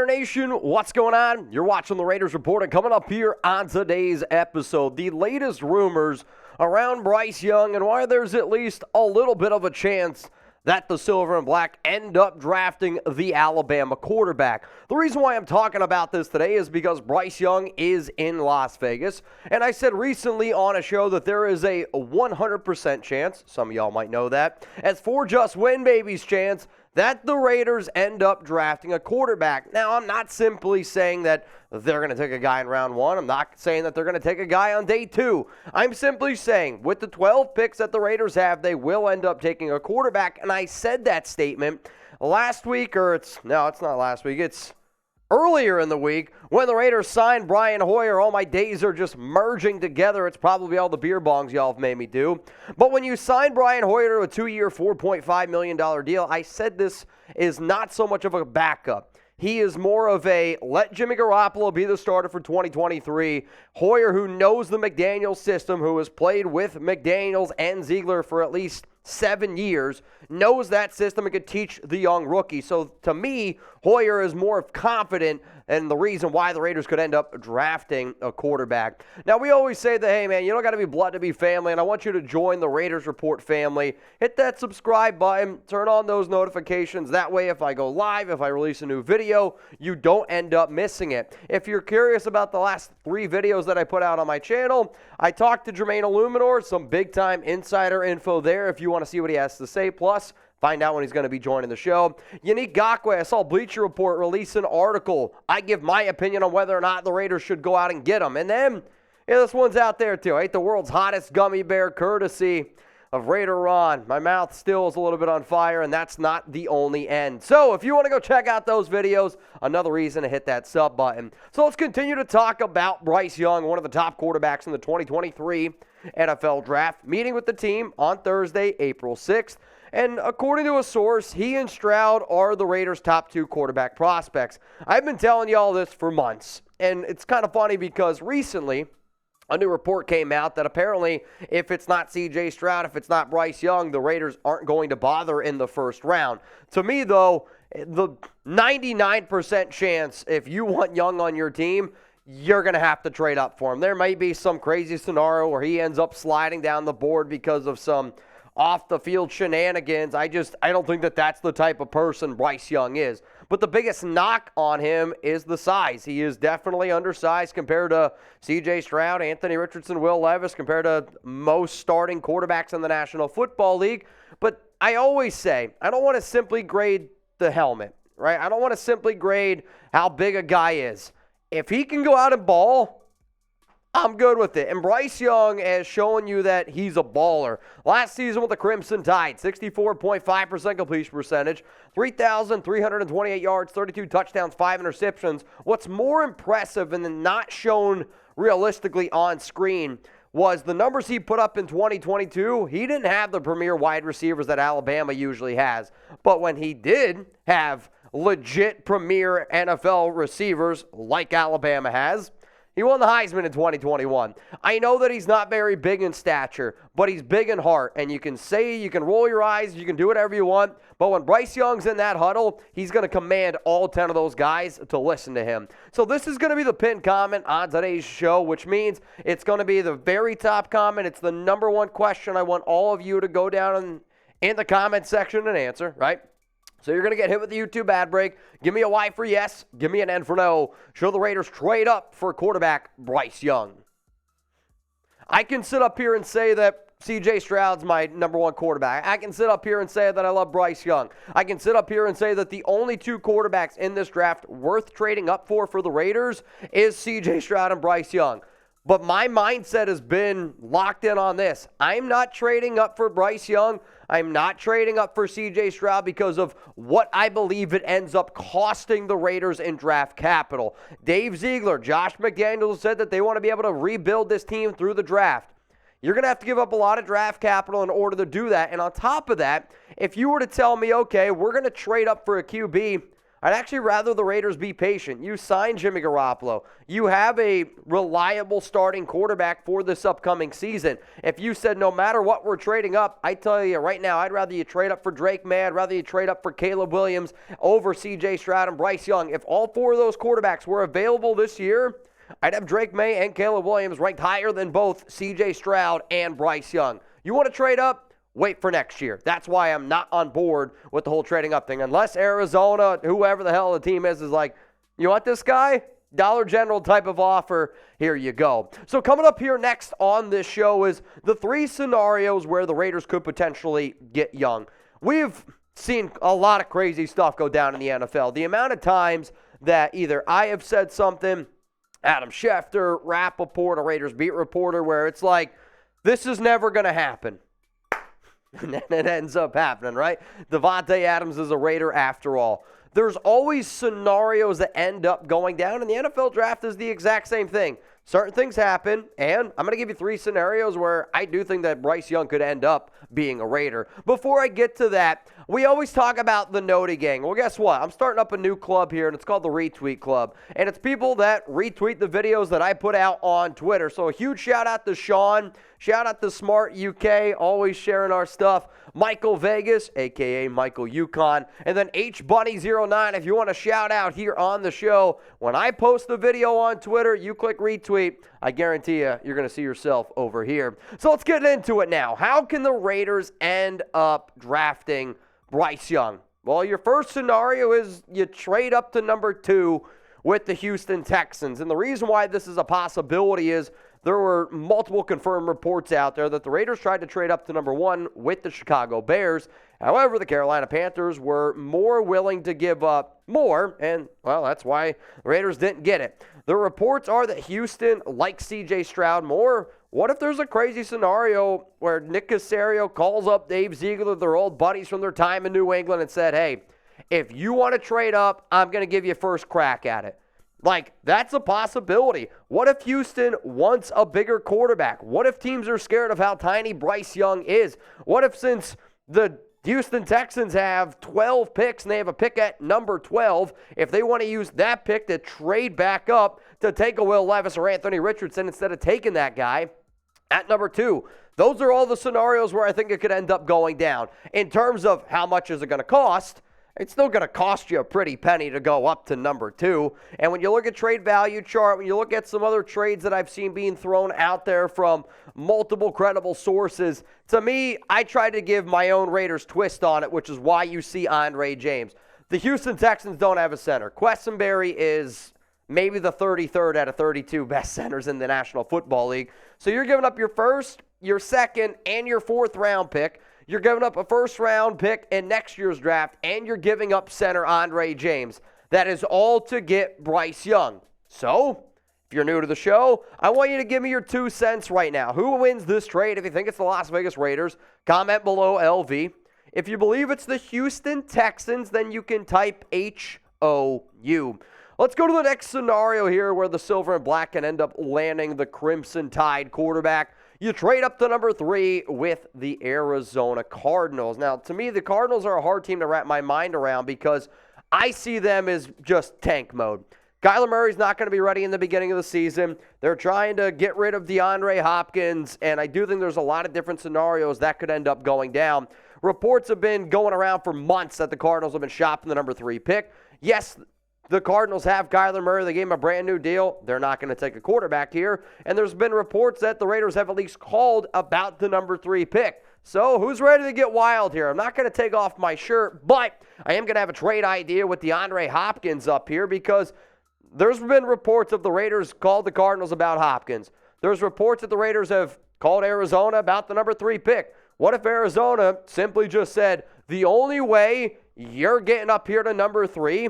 Nation, what's going on? You're watching the Raiders Report, and coming up here on today's episode, the latest rumors around Bryce Young and why there's at least a little bit of a chance that the Silver and Black end up drafting the Alabama quarterback. The reason why I'm talking about this today is because Bryce Young is in Las Vegas, and I said recently on a show that there is a 100% chance, some of y'all might know that, as for just win babies chance, that the Raiders end up drafting a quarterback. Now, I'm not simply saying that they're going to take a guy in round one. I'm not saying that they're going to take a guy on day two. I'm simply saying with the 12 picks that the Raiders have, they will end up taking a quarterback. And I said that statement last week, it's not last week. It's earlier in the week when the Raiders signed Brian Hoyer. All my days are just merging together. It's probably all the beer bongs y'all have made me do. But when you signed Brian Hoyer to a 2-year, $4.5 million deal, I said this is not so much of a backup. He is more of a let Jimmy Garoppolo be the starter for 2023. Hoyer, who knows the McDaniels system, who has played with McDaniels and Ziegler for at least 7 years, knows that system and could teach the young rookie. So to me, Hoyer is more confident, and the reason why the Raiders could end up drafting a quarterback. Now, we always say that, hey, man, you don't got to be blood to be family, and I want you to join the Raiders Report family. Hit that subscribe button, turn on those notifications. That way, if I go live, if I release a new video, you don't end up missing it. If you're curious about the last 3 videos that I put out on my channel, I talked to Jermaine Illuminor, some big-time insider info there if you want to see what he has to say. Plus, find out when he's going to be joining the show. Yannick Ngakoue, I saw Bleacher Report release an article. I give my opinion on whether or not the Raiders should go out and get him. And then, this one's out there too. I ate the world's hottest gummy bear courtesy of Raider Ron. My mouth still is a little bit on fire, and that's not the only end. So if you want to go check out those videos, another reason to hit that sub button. So let's continue to talk about Bryce Young, one of the top quarterbacks in the 2023 NFL Draft, meeting with the team on Thursday, April 6th. And according to a source, he and Stroud are the Raiders' top 2 quarterback prospects. I've been telling you all this for months, and it's kind of funny because recently a new report came out that apparently if it's not C.J. Stroud, if it's not Bryce Young, the Raiders aren't going to bother in the first round. To me, though, the 99% chance if you want Young on your team, you're going to have to trade up for him. There might be some crazy scenario where he ends up sliding down the board because of some off-the-field shenanigans. I don't think that that's the type of person Bryce Young is. But the biggest knock on him is the size. He is definitely undersized compared to C.J. Stroud, Anthony Richardson, Will Levis, compared to most starting quarterbacks in the National Football League. But I always say, I don't want to simply grade the helmet, right? I don't want to simply grade how big a guy is. If he can go out and ball, I'm good with it. And Bryce Young has shown you that he's a baller. Last season with the Crimson Tide, 64.5% completion percentage, 3,328 yards, 32 touchdowns, 5 interceptions. What's more impressive and not shown realistically on screen was the numbers he put up in 2022. He didn't have the premier wide receivers that Alabama usually has. But when he did have legit premier NFL receivers like Alabama has, he won the Heisman in 2021. I know that he's not very big in stature, but he's big in heart. And you can roll your eyes, you can do whatever you want. But when Bryce Young's in that huddle, he's going to command all 10 of those guys to listen to him. So this is going to be the pinned comment on today's show, which means it's going to be the very top comment. It's the number one question I want all of you to go down in the comment section and answer, right? So you're going to get hit with the YouTube ad break. Give me a Y for yes. Give me an N for no. Show the Raiders trade up for quarterback Bryce Young. I can sit up here and say that C.J. Stroud's my number 1 quarterback. I can sit up here and say that I love Bryce Young. I can sit up here and say that the only 2 quarterbacks in this draft worth trading up for the Raiders is C.J. Stroud and Bryce Young. But my mindset has been locked in on this. I'm not trading up for Bryce Young. I'm not trading up for C.J. Stroud because of what I believe it ends up costing the Raiders in draft capital. Dave Ziegler, Josh McDaniels said that they want to be able to rebuild this team through the draft. You're going to have to give up a lot of draft capital in order to do that. And on top of that, if you were to tell me, okay, we're going to trade up for a QB, I'd actually rather the Raiders be patient. You signed Jimmy Garoppolo. You have a reliable starting quarterback for this upcoming season. If you said no matter what we're trading up, I tell you right now, I'd rather you trade up for Drake May. I'd rather you trade up for Caleb Williams over C.J. Stroud and Bryce Young. If all four of those quarterbacks were available this year, I'd have Drake May and Caleb Williams ranked higher than both C.J. Stroud and Bryce Young. You want to trade up? Wait for next year. That's why I'm not on board with the whole trading up thing. Unless Arizona, whoever the hell the team is like, you want this guy? Dollar General type of offer, here you go. So coming up here next on this show is the 3 scenarios where the Raiders could potentially get Young. We've seen a lot of crazy stuff go down in the NFL. The amount of times that either I have said something, Adam Schefter, Rappaport, a Raiders beat reporter, where it's like, this is never going to happen. And then it ends up happening, right? Devontae Adams is a Raider after all. There's always scenarios that end up going down, and the NFL draft is the exact same thing. Certain things happen, and I'm going to give you 3 scenarios where I do think that Bryce Young could end up being a Raider. Before I get to that, we always talk about the Noti Gang. Well, guess what? I'm starting up a new club here, and it's called the Retweet Club. And it's people that retweet the videos that I put out on Twitter. So a huge shout-out to Sean. Shout-out to Smart UK, always sharing our stuff. Michael Vegas, a.k.a. Michael Yukon. And then HBunny09, if you want to shout out here on the show. When I post the video on Twitter, you click retweet. I guarantee you're going to see yourself over here. So let's get into it now. How can the Raiders end up drafting Bryce Young? Well, your first scenario is you trade up to number 2 with the Houston Texans. And the reason why this is a possibility is there were multiple confirmed reports out there that the Raiders tried to trade up to number 1 with the Chicago Bears. However, the Carolina Panthers were more willing to give up more, and, well, that's why the Raiders didn't get it. The reports are that Houston likes C.J. Stroud more. What if there's a crazy scenario where Nick Caserio calls up Dave Ziegler, their old buddies from their time in New England, and said, hey, if you want to trade up, I'm going to give you first crack at it. Like, that's a possibility. What if Houston wants a bigger quarterback? What if teams are scared of how tiny Bryce Young is? What if, since the Houston Texans have 12 picks and they have a pick at number 12, if they want to use that pick to trade back up to take a Will Levis or Anthony Richardson instead of taking that guy at number 2? Those are all the scenarios where I think it could end up going down. In terms of how much is it going to cost, it's still going to cost you a pretty penny to go up to number 2. And when you look at trade value chart, when you look at some other trades that I've seen being thrown out there from multiple credible sources, to me, I try to give my own Raiders twist on it, which is why you see Andre James. The Houston Texans don't have a center. Quessenberry is maybe the 33rd out of 32 best centers in the National Football League. So you're giving up your first, your second, and your 4th round pick. You're giving up a first-round pick in next year's draft, and you're giving up center Andre James. That is all to get Bryce Young. So, if you're new to the show, I want you to give me your 2 cents right now. Who wins this trade? If you think it's the Las Vegas Raiders, comment below LV. If you believe it's the Houston Texans, then you can type HOU. Let's go to the next scenario here where the Silver and Black can end up landing the Crimson Tide quarterback. You trade up to number 3 with the Arizona Cardinals. Now, to me, the Cardinals are a hard team to wrap my mind around because I see them as just tank mode. Kyler Murray's not going to be ready in the beginning of the season. They're trying to get rid of DeAndre Hopkins, and I do think there's a lot of different scenarios that could end up going down. Reports have been going around for months that the Cardinals have been shopping the number 3 pick. Yes, the Cardinals have Kyler Murray. They gave him a brand new deal. They're not going to take a quarterback here. And there's been reports that the Raiders have at least called about the number 3 pick. So who's ready to get wild here? I'm not going to take off my shirt, but I am going to have a trade idea with DeAndre Hopkins up here because there's been reports of the Raiders called the Cardinals about Hopkins. There's reports that the Raiders have called Arizona about the number 3 pick. What if Arizona simply just said, the only way you're getting up here to number 3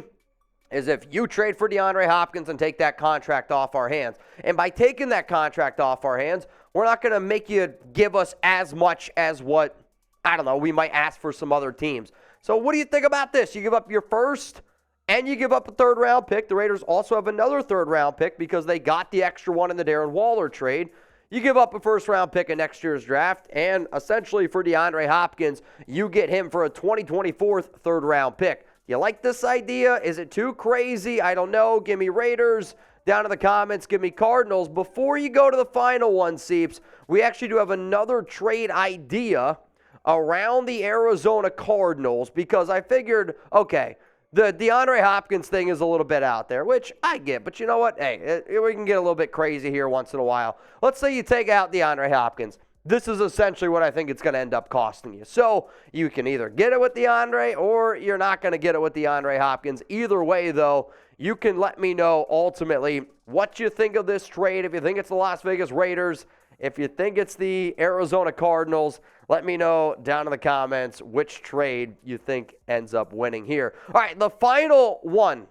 is if you trade for DeAndre Hopkins and take that contract off our hands. And by taking that contract off our hands, we're not going to make you give us as much as what, I don't know, we might ask for some other teams. So what do you think about this? You give up your first and you give up a 3rd round pick. The Raiders also have another 3rd round pick because they got the extra one in the Darren Waller trade. You give up a 1st round pick in next year's draft, and essentially for DeAndre Hopkins, you get him for a 2024 3rd round pick. You like this idea? Is it too crazy? I don't know. Give me Raiders down in the comments. Give me Cardinals. Before you go to the final one, Seeps, we actually do have another trade idea around the Arizona Cardinals because I figured, okay, the DeAndre Hopkins thing is a little bit out there, which I get. But you know what? Hey, we can get a little bit crazy here once in a while. Let's say you take out DeAndre Hopkins. This is essentially what I think it's going to end up costing you. So you can either get it with DeAndre or you're not going to get it with DeAndre Hopkins. Either way, though, you can let me know ultimately what you think of this trade. If you think it's the Las Vegas Raiders, if you think it's the Arizona Cardinals, let me know down in the comments which trade you think ends up winning here. All right, the final one.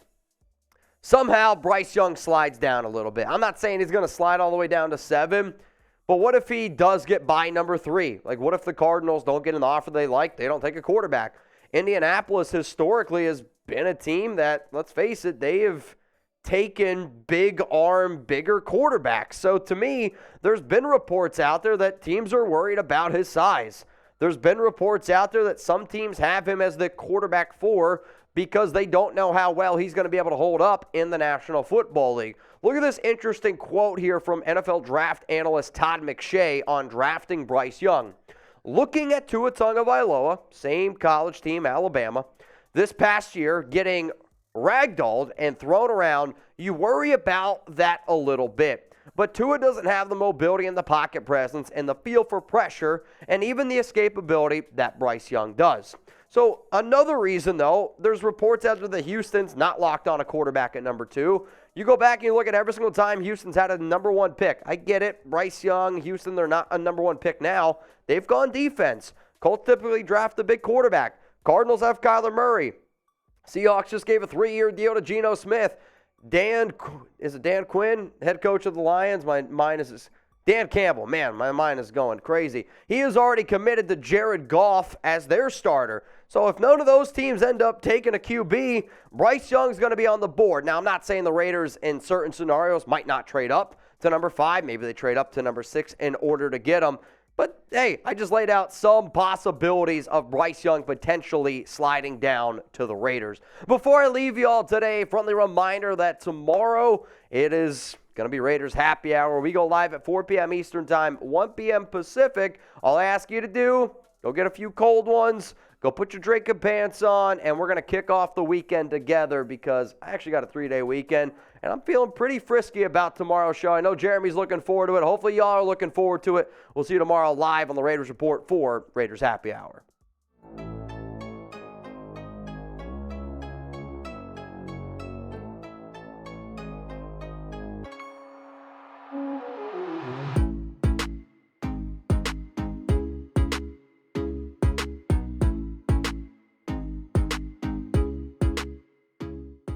Somehow Bryce Young slides down a little bit. I'm not saying he's going to slide all the way down to 7, but what if he does get by number 3? Like, what if the Cardinals don't get an offer they like? They don't take a quarterback. Indianapolis historically has been a team that, let's face it, they have taken big arm, bigger quarterbacks. So to me, there's been reports out there that teams are worried about his size. There's been reports out there that some teams have him as the quarterback 4 because they don't know how well he's going to be able to hold up in the National Football League. Look at this interesting quote here from NFL draft analyst Todd McShay on drafting Bryce Young. Looking at Tua Tagovailoa, same college team, Alabama, this past year getting ragdolled and thrown around, you worry about that a little bit. But Tua doesn't have the mobility and the pocket presence and the feel for pressure and even the escapability that Bryce Young does. So another reason, though, there's reports out there that Houston's not locked on a quarterback at number 2. You go back and you look at every single time Houston's had a number 1 pick. I get it. Bryce Young, Houston, they're not a number 1 pick now. They've gone defense. Colts typically draft a big quarterback. Cardinals have Kyler Murray. Seahawks just gave a 3-year deal to Geno Smith. Dan Quinn, head coach of the Lions? My mind is Dan Campbell. Man, my mind is going crazy. He has already committed to Jared Goff as their starter. So if none of those teams end up taking a QB, Bryce Young's going to be on the board. Now, I'm not saying the Raiders in certain scenarios might not trade up to number 5. Maybe they trade up to number 6 in order to get him. But, hey, I just laid out some possibilities of Bryce Young potentially sliding down to the Raiders. Before I leave you all today, friendly reminder that tomorrow it is going to be Raiders Happy Hour. We go live at 4 p.m. Eastern Time, 1 p.m. Pacific. All I ask you to do, go get a few cold ones, go put your drinking pants on, and we're going to kick off the weekend together because I actually got a 3-day weekend, and I'm feeling pretty frisky about tomorrow's show. I know Jeremy's looking forward to it. Hopefully y'all are looking forward to it. We'll see you tomorrow live on the Raiders Report for Raiders Happy Hour.